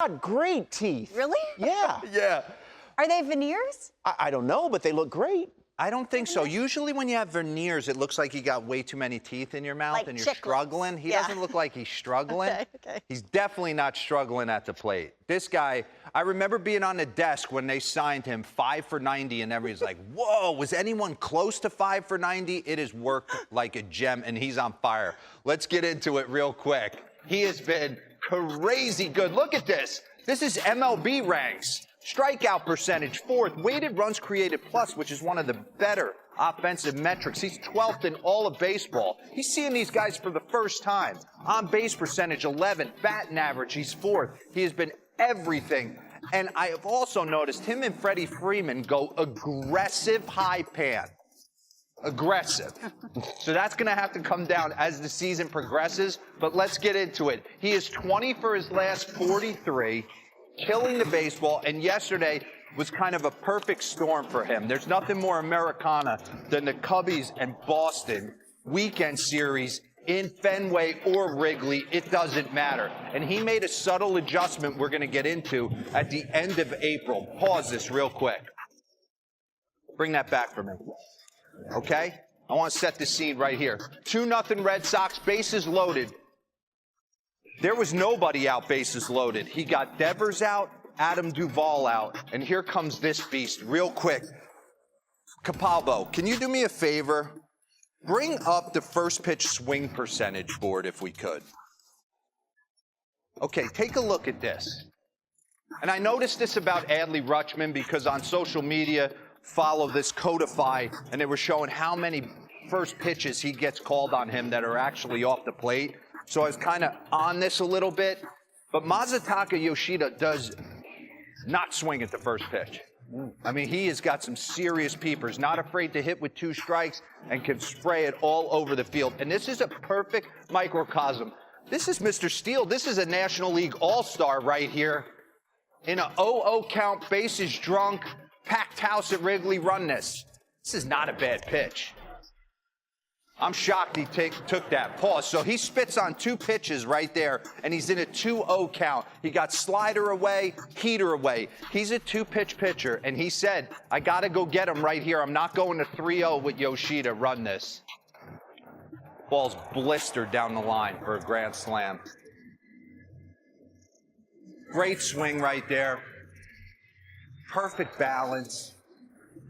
got great teeth. Really? Yeah. Yeah. Are they veneers? I don't know, but they look great. I don't think so. Usually when you have veneers, it looks like you got way too many teeth in your mouth Like and you're chiclets. struggling. He Yeah. doesn't look like he's struggling. Okay. He's definitely not struggling at the plate. This guy, I remember being on the desk when they signed him 5 for 90 and everybody's like, whoa, was anyone close to 5 for 90? It has worked like a gem and he's on fire. Let's get into it real quick. He has been crazy good. Look at this. This is MLB ranks. Strikeout percentage, 4th. Weighted runs created plus, which is one of the better offensive metrics. He's 12th in all of baseball. He's seeing these guys for the first time. On base percentage, 11th. Batting average, he's 4th. He has been everything. And I have also noticed him and Freddie Freeman go aggressive high pan. Aggressive. So that's going to have to come down as the season progresses. But let's get into it. He is 20 for his last 43. Killing the baseball, and yesterday was kind of a perfect storm for him. There's nothing more Americana than the Cubbies and Boston weekend series in Fenway or Wrigley. It doesn't matter. And he made a subtle adjustment we're going to get into at the end of April. Pause this real quick. Bring that back for me. Okay? I want to set the scene right here. 2-0 Red Sox, bases loaded. There was nobody out, bases loaded. He got Devers out, Adam Duvall out, and here comes this beast real quick. Capalbo, can you do me a favor? Bring up the first pitch swing percentage board if we could. Okay, take a look at this. And I noticed this about Adley Rutschman because on social media, follow this Codify, and they were showing how many first pitches he gets called on him that are actually off the plate. So I was kind of on this a little bit. But Masataka Yoshida does not swing at the first pitch. I mean, he has got some serious peepers, not afraid to hit with 2 strikes and can spray it all over the field. And this is a perfect microcosm. This is Mr. Steele. This is a National League All-Star right here. In a 0-0 count, bases drunk, packed house at Wrigley, run this. This is not a bad pitch. I'm shocked he took that. Pause. So he spits on 2 pitches right there, and he's in a 2-0 count. He got slider away, heater away. He's a 2-pitch pitcher, and he said, I got to go get him right here. I'm not going to 3-0 with Yoshida. Run this. Ball's blistered down the line for a grand slam. Great swing right there. Perfect balance.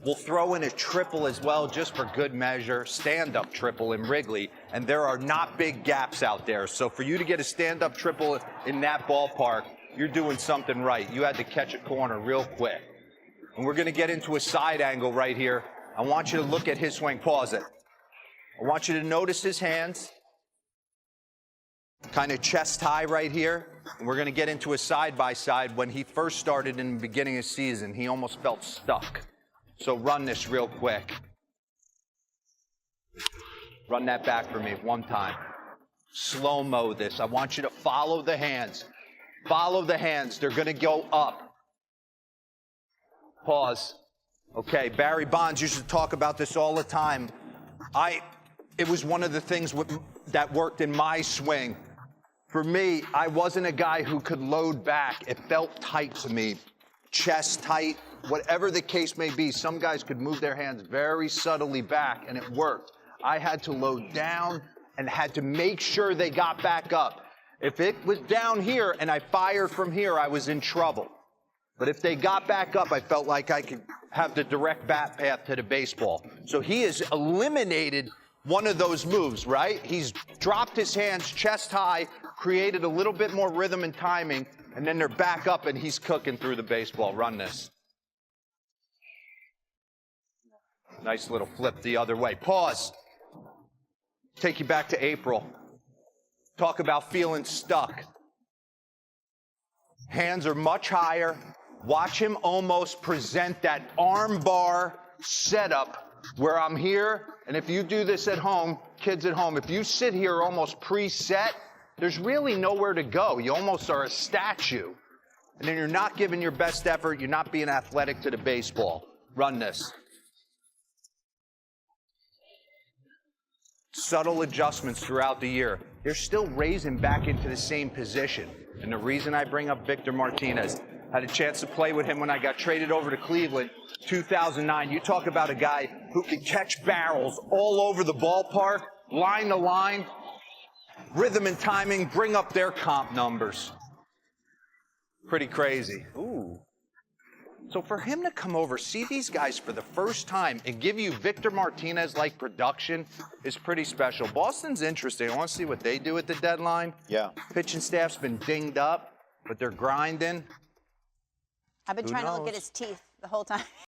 We'll throw in a triple as well, just for good measure. Stand-up triple in Wrigley, and there are not big gaps out there. So for you to get a stand-up triple in that ballpark, you're doing something right. You had to catch a corner real quick. And we're going to get into a side angle right here. I want you to look at his swing. Pause it. I want you to notice his hands. Kind of chest high right here. And we're going to get into a side-by-side. When he first started in the beginning of the season, he almost felt stuck. So run this real quick. Run that back for me one time. Slow-mo this. I want you to follow the hands. Follow the hands. They're going to go up. Pause. Okay, Barry Bonds used to talk about this all the time. It was one of the things that worked in my swing. For me, I wasn't a guy who could load back. It felt tight to me. Chest tight. Whatever the case may be, some guys could move their hands very subtly back, and it worked. I had to load down and had to make sure they got back up. If it was down here and I fired from here, I was in trouble. But if they got back up, I felt like I could have the direct bat path to the baseball. So he has eliminated one of those moves, right? He's dropped his hands chest high, created a little bit more rhythm and timing, and then they're back up and he's cooking through the baseball. Run this. Nice little flip the other way. Pause. Take you back to April. Talk about feeling stuck. Hands are much higher. Watch him almost present that arm bar setup where I'm here. And if you do this at home, kids at home, if you sit here almost preset, there's really nowhere to go. You almost are a statue. And then you're not giving your best effort. You're not being athletic to the baseball. Run this. Subtle adjustments throughout the year. They're still raising back into the same position. And the reason I bring up Victor Martinez, had a chance to play with him when I got traded over to Cleveland, 2009. You talk about a guy who can catch barrels all over the ballpark, line to line, rhythm and timing, bring up their comp numbers. Pretty crazy. Ooh. So for him to come over, see these guys for the first time, and give you Victor Martinez-like production is pretty special. Boston's interesting. I want to see what they do at the deadline. Yeah. Pitching staff's been dinged up, but they're grinding. I've been Who trying to look knows? at his teeth the whole time.